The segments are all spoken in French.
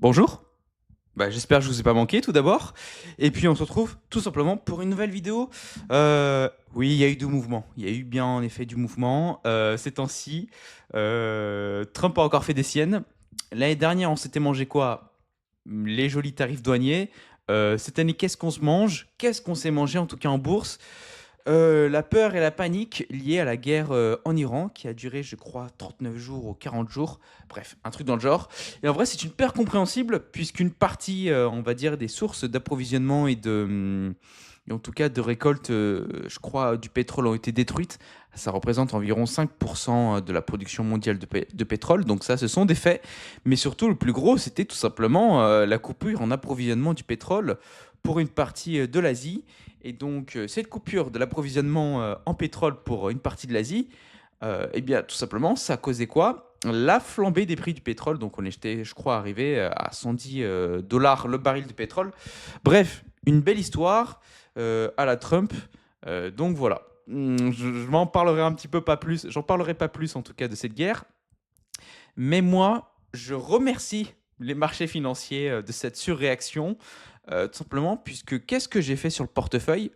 Bonjour, j'espère que je vous ai pas manqué tout d'abord. Et puis on se retrouve tout simplement pour une nouvelle vidéo. Oui, il y a eu du mouvement. Il y a eu bien en effet du mouvement ces temps-ci. Trump a encore fait des siennes. L'année dernière, on s'était mangé quoi? Les jolis tarifs douaniers. Cette année, qu'est-ce qu'on se mange? Qu'est-ce qu'on s'est mangé en tout cas en bourse? La peur et la panique liées à la guerre en Iran, qui a duré, je crois, 39 jours ou 40 jours. Bref, un truc dans le genre. Et en vrai, c'est une peur compréhensible, puisqu'une partie, on va dire, des sources d'approvisionnement et en tout cas de récolte, je crois, du pétrole ont été détruites. Ça représente environ 5% de la production mondiale de pétrole. Donc ça, ce sont des faits. Mais surtout, le plus gros, c'était tout simplement la coupure en approvisionnement du pétrole pour une partie de l'Asie. Et donc, cette coupure de l'approvisionnement en pétrole pour une partie de l'Asie, eh bien, tout simplement, ça a causé quoi? La flambée des prix du pétrole. Donc, on était, je crois, arrivé à 110 dollars le baril de pétrole. Bref, une belle histoire à la Trump. Donc, voilà. Je m'en parlerai un petit peu pas plus. J'en parlerai pas plus, en tout cas, de cette guerre. Mais moi, je remercie les marchés financiers de cette surréaction, tout simplement, puisque qu'est-ce que j'ai fait sur le portefeuille?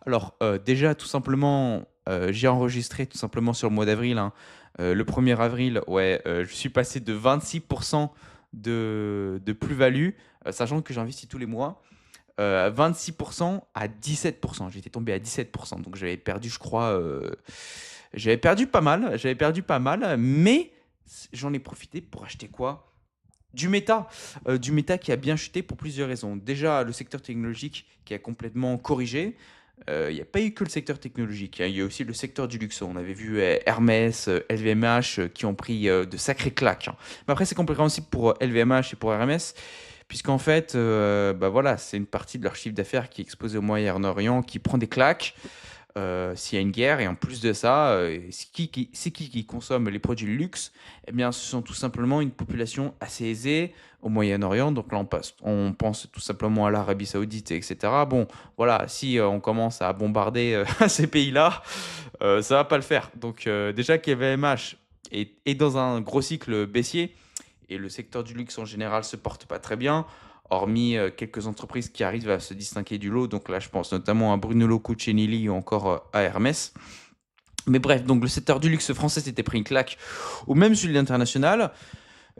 Alors, déjà, tout simplement, j'ai enregistré tout simplement sur le mois d'avril, hein, le 1er avril, ouais, je suis passé de 26% de plus-value, sachant que j'investis tous les mois, 26% à 17%. J'étais tombé à 17%, donc j'avais perdu, je crois, j'avais perdu pas mal, mais j'en ai profité pour acheter quoi? Du méta qui a bien chuté pour plusieurs raisons. Déjà, le secteur technologique qui a complètement corrigé. Il n'y a pas eu que le secteur technologique, hein. Il y a aussi le secteur du luxe. On avait vu Hermès, LVMH qui ont pris de sacrées claques, hein. Mais après, c'est compréhensible pour LVMH et pour Hermès, puisqu'en fait, bah voilà, c'est une partie de leur chiffre d'affaires qui est exposée au Moyen-Orient, qui prend des claques s'il y a une guerre. Et en plus de ça, c'est qui consomme les produits de luxe? Eh bien, ce sont tout simplement une population assez aisée au Moyen-Orient. Donc là, on pense tout simplement à l'Arabie Saoudite, etc. Bon, voilà, si on commence à bombarder ces pays-là, ça va pas le faire. Donc déjà qu'EVMH est dans un gros cycle baissier, et le secteur du luxe en général se porte pas très bien, hormis quelques entreprises qui arrivent à se distinguer du lot. Donc là, je pense notamment à Brunello Cucinelli ou encore à Hermès. Mais bref, donc le secteur du luxe français s'était pris une claque, ou même celui de l'international.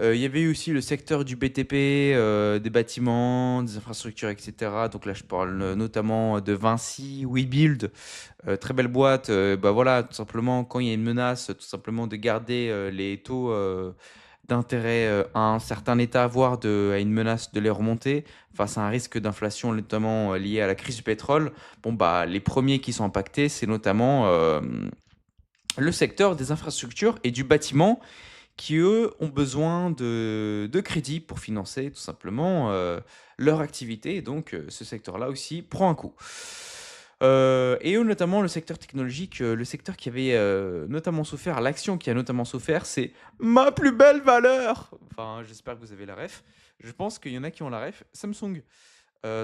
Il y avait eu aussi le secteur du BTP, des bâtiments, des infrastructures, etc. Donc là, je parle notamment de Vinci, WeBuild, très belle boîte. Bah voilà, tout simplement, quand il y a une menace, tout simplement de garder les taux d'intérêt à un certain état, voire à une menace de les remonter face à un risque d'inflation, notamment lié à la crise du pétrole. Bon, bah, les premiers qui sont impactés, c'est notamment le secteur des infrastructures et du bâtiment qui, eux, ont besoin de crédit pour financer tout simplement leur activité. Et donc, ce secteur-là aussi prend un coup. Et eux, notamment le secteur technologique, le secteur qui avait notamment souffert, l'action qui a notamment souffert, c'est ma plus belle valeur. Enfin, j'espère que vous avez la ref. Je pense qu'il y en a qui ont la ref. Samsung.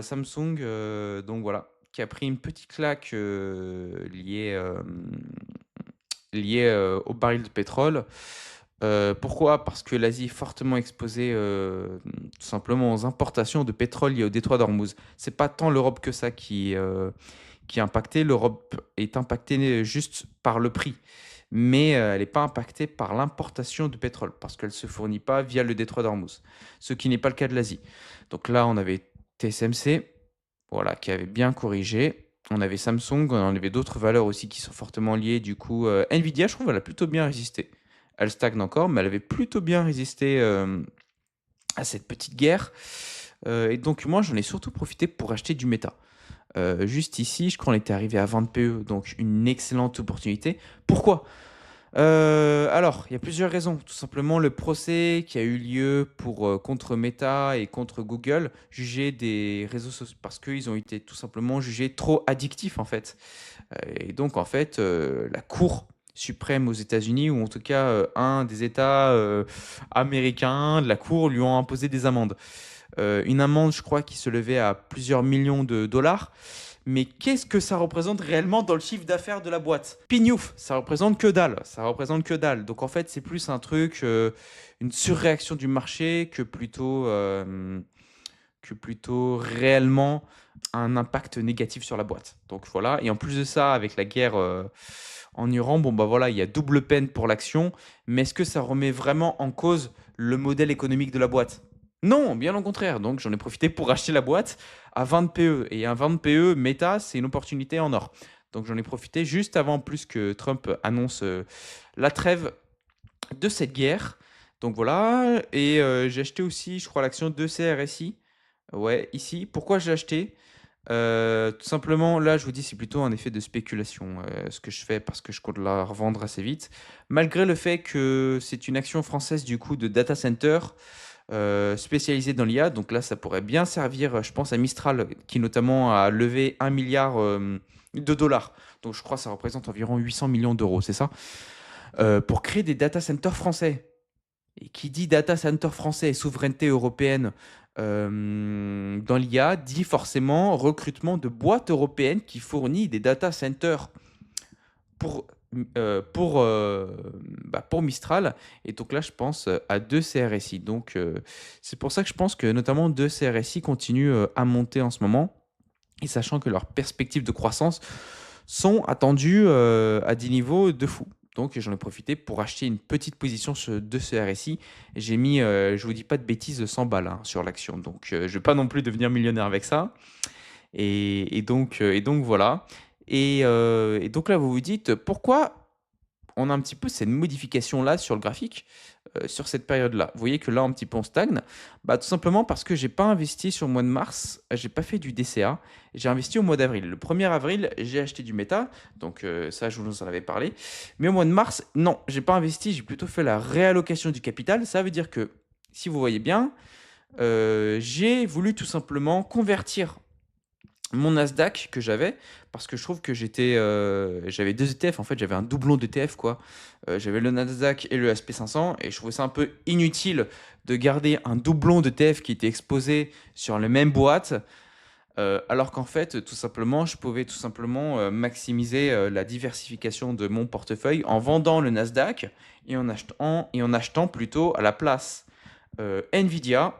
Samsung, donc voilà, qui a pris une petite claque liée au baril de pétrole. Pourquoi? Parce que l'Asie est fortement exposée tout simplement aux importations de pétrole liées au détroit d'Ormuz. C'est pas tant l'Europe que ça qui est impactée. L'Europe est impactée juste par le prix, mais elle n'est pas impactée par l'importation de pétrole parce qu'elle ne se fournit pas via le détroit d'Ormuz, ce qui n'est pas le cas de l'Asie. Donc là, on avait TSMC, voilà, qui avait bien corrigé. On avait Samsung, on avait d'autres valeurs aussi qui sont fortement liées. Du coup, Nvidia, je trouve, elle a plutôt bien résisté. Elle stagne encore, mais elle avait plutôt bien résisté à cette petite guerre. Et donc, moi, j'en ai surtout profité pour acheter du méta. Juste ici, je crois qu'on était arrivé à 20 PE, donc une excellente opportunité. Pourquoi? Alors, il y a plusieurs raisons. Tout simplement, le procès qui a eu lieu contre Meta et contre Google, jugé des réseaux sociaux, parce qu'ils ont été tout simplement jugés trop addictifs, en fait. Et donc, en fait, la Cour suprême aux États-Unis, ou en tout cas un des États américains de la Cour, lui ont imposé des amendes. Une amende, je crois, qui se levait à plusieurs millions de dollars. mais qu'est-ce que ça représente réellement dans le chiffre d'affaires de la boîte? Pignouf, ça représente que dalle, ça représente que dalle. Donc en fait, c'est plus un truc, une surréaction du marché que plutôt réellement un impact négatif sur la boîte. Donc voilà, et en plus de ça, avec la guerre en Iran, bon bah voilà, il y a double peine pour l'action, mais est-ce que ça remet vraiment en cause le modèle économique de la boîte? Non, bien au contraire. Donc j'en ai profité pour acheter la boîte à 20 PE. Et un 20 PE, Meta, c'est une opportunité en or. Donc j'en ai profité juste avant plus que Trump annonce la trêve de cette guerre. Donc voilà, et j'ai acheté aussi, je crois, l'action de CRSI. Ouais, ici. Pourquoi j'ai acheté? Tout simplement, là, je vous dis, c'est plutôt un effet de spéculation, ce que je fais parce que je compte la revendre assez vite. Malgré le fait que c'est une action française du coup de data center spécialisée dans l'IA, donc là, ça pourrait bien servir, je pense, à Mistral, qui notamment a levé 1 milliard de dollars. Donc je crois que ça représente environ 800 millions d'euros, c'est ça? Pour créer des data centers français. Et qui dit data center français et souveraineté européenne dans l'IA, dit forcément recrutement de boîtes européennes qui fournissent des data centers pour, pour Mistral. Et donc là, je pense à deux CRSI. Donc c'est pour ça que je pense que notamment deux CRSI continuent à monter en ce moment. Et sachant que leurs perspectives de croissance sont attendues à des niveaux de fou. Donc j'en ai profité pour acheter une petite position de ce RSI. J'ai mis, je vous dis pas de bêtises, 100 balles hein, sur l'action. Donc je vais pas non plus devenir millionnaire avec ça. Et donc voilà. Et donc là, vous vous dites, pourquoi on a un petit peu cette modification-là sur le graphique, sur cette période-là. Vous voyez que là, un petit peu, on stagne. Bah, tout simplement parce que j'ai pas investi sur le mois de mars, j'ai pas fait du DCA, j'ai investi au mois d'avril. Le 1er avril, j'ai acheté du Meta, donc ça, je vous en avais parlé. Mais au mois de mars, non, j'ai pas investi, j'ai plutôt fait la réallocation du capital. Ça veut dire que, si vous voyez bien, j'ai voulu tout simplement convertir mon Nasdaq que j'avais, parce que je trouve que j'avais deux ETF, en fait j'avais un doublon d'ETF quoi. J'avais le Nasdaq et le SP 500 et je trouvais ça un peu inutile de garder un doublon d'ETF qui était exposé sur les mêmes boîtes, alors qu'en fait tout simplement je pouvais tout simplement maximiser la diversification de mon portefeuille en vendant le Nasdaq et en achetant plutôt à la place Nvidia,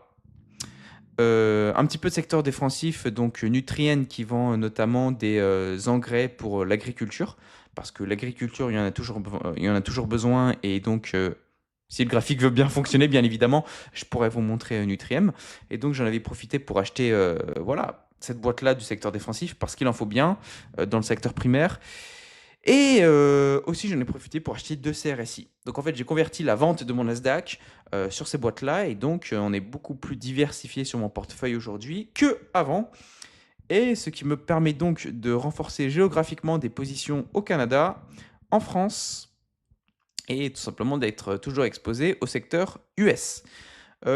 un petit peu de secteur défensif, donc Nutrien qui vend notamment des engrais pour l'agriculture, parce que l'agriculture, il y en a toujours besoin, et donc si le graphique veut bien fonctionner, bien évidemment, je pourrais vous montrer Nutrien. Et donc j'en avais profité pour acheter voilà, cette boîte-là du secteur défensif, parce qu'il en faut bien dans le secteur primaire. Et aussi, j'en ai profité pour acheter deux CRSI. Donc en fait, j'ai converti la vente de mon Nasdaq sur ces boîtes-là. Et donc, on est beaucoup plus diversifié sur mon portefeuille aujourd'hui qu'avant. Et ce qui me permet donc de renforcer géographiquement des positions au Canada, en France, et tout simplement d'être toujours exposé au secteur US.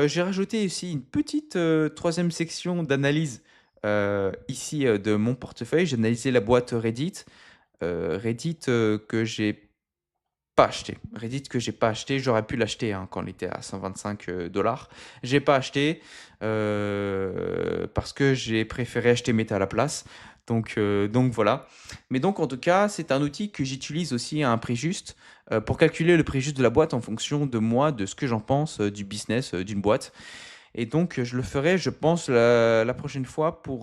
J'ai rajouté aussi une petite troisième section d'analyse ici de mon portefeuille. J'ai analysé la boîte Reddit. Reddit que j'ai pas acheté. Reddit que j'ai pas acheté, j'aurais pu l'acheter hein, quand il était à 125 dollars. J'ai pas acheté parce que j'ai préféré acheter Meta à la place. Donc voilà. Mais donc en tout cas, c'est un outil que j'utilise aussi à un prix juste pour calculer le prix juste de la boîte en fonction de moi, de ce que j'en pense du business d'une boîte. Et donc, je le ferai, je pense, la prochaine fois pour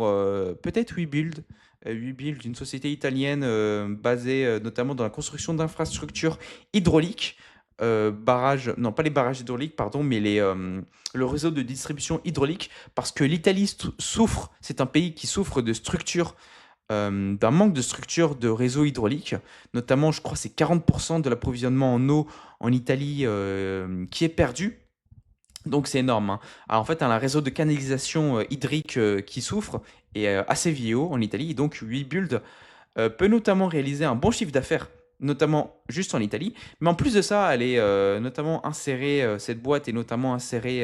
peut-être WeBuild. WeBuild, une société italienne basée notamment dans la construction d'infrastructures hydrauliques. Barrages, non pas les barrages hydrauliques, pardon, mais le réseau de distribution hydraulique. Parce que l'Italie souffre, c'est un pays qui souffre de structures, d'un manque de structures de réseau hydraulique. Notamment, je crois, c'est 40% de l'approvisionnement en eau en Italie qui est perdu. Donc c'est énorme, hein. Alors en fait, un réseau de canalisation hydrique qui souffre et assez vieillot en Italie. Et donc WeBuild peut notamment réaliser un bon chiffre d'affaires, notamment juste en Italie. Mais en plus de ça, elle est notamment insérée, cette boîte est notamment insérée,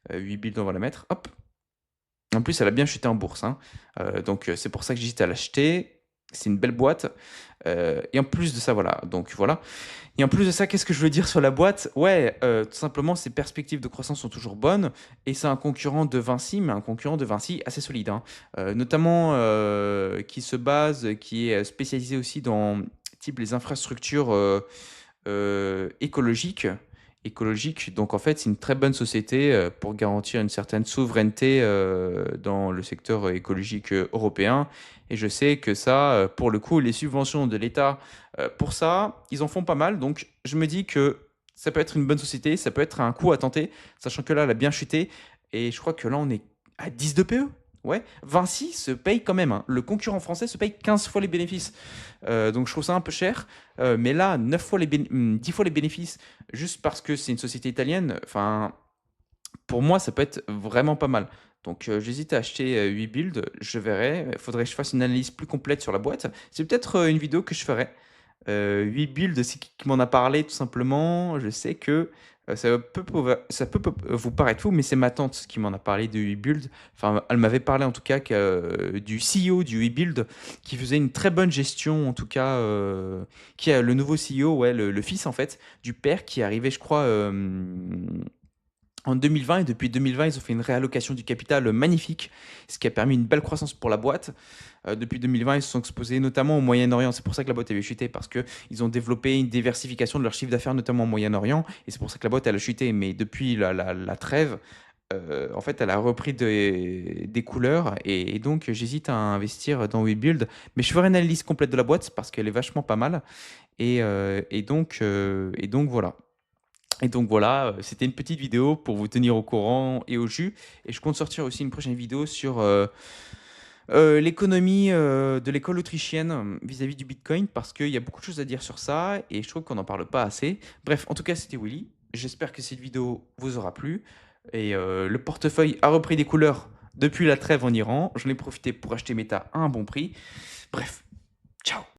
WeBuild, on va la mettre, hop. En plus, elle a bien chuté en bourse, hein. Donc c'est pour ça que j'hésite à l'acheter. C'est une belle boîte. Et en plus de ça, voilà. Donc voilà. Et en plus de ça, qu'est-ce que je veux dire sur la boîte? Ouais, tout simplement, ses perspectives de croissance sont toujours bonnes. Et c'est un concurrent de Vinci, mais un concurrent de Vinci assez solide, hein. Notamment qui est spécialisé aussi dans type les infrastructures écologiques. Écologiques. Donc en fait, c'est une très bonne société pour garantir une certaine souveraineté dans le secteur écologique européen. Et je sais que ça, pour le coup, les subventions de l'État pour ça, ils en font pas mal. Donc je me dis que ça peut être une bonne société, ça peut être un coup à tenter, sachant que là, elle a bien chuté. Et je crois que là, on est à 10 de PE. Ouais, Vinci se paye quand même, hein. Le concurrent français se paye 15 fois les bénéfices. Donc je trouve ça un peu cher. Mais là, 9 fois 10 fois les bénéfices, juste parce que c'est une société italienne, enfin, pour moi, ça peut être vraiment pas mal. Donc j'hésite à acheter 8 builds, je verrai. Il faudrait que je fasse une analyse plus complète sur la boîte. C'est peut-être une vidéo que je ferai. 8 builds, c'est qui m'en a parlé tout simplement. Je sais que ça peut vous paraître fou, mais c'est ma tante qui m'en a parlé de 8 builds. Enfin, elle m'avait parlé en tout cas du CEO du 8 build qui faisait une très bonne gestion, en tout cas, qui a le nouveau CEO, ouais, le fils en fait, du père qui est arrivé, je crois, en 2020. Et depuis 2020, ils ont fait une réallocation du capital magnifique, ce qui a permis une belle croissance pour la boîte. Depuis 2020, ils se sont exposés notamment au Moyen-Orient. C'est pour ça que la boîte avait chuté, parce qu'ils ont développé une diversification de leur chiffre d'affaires, notamment au Moyen-Orient. Et c'est pour ça que la boîte, elle a chuté. Mais depuis la trêve, en fait, elle a repris des couleurs. Et donc, j'hésite à investir dans WeBuild. Mais je ferai une analyse complète de la boîte parce qu'elle est vachement pas mal. Et donc, voilà. Et donc voilà, c'était une petite vidéo pour vous tenir au courant et au jus. Et je compte sortir aussi une prochaine vidéo sur l'économie de l'école autrichienne vis-à-vis du Bitcoin, parce qu'il y a beaucoup de choses à dire sur ça et je trouve qu'on n'en parle pas assez. Bref, en tout cas, c'était Willy. J'espère que cette vidéo vous aura plu. Et le portefeuille a repris des couleurs depuis la trêve en Iran. J'en ai profité pour acheter Meta à un bon prix. Bref, ciao!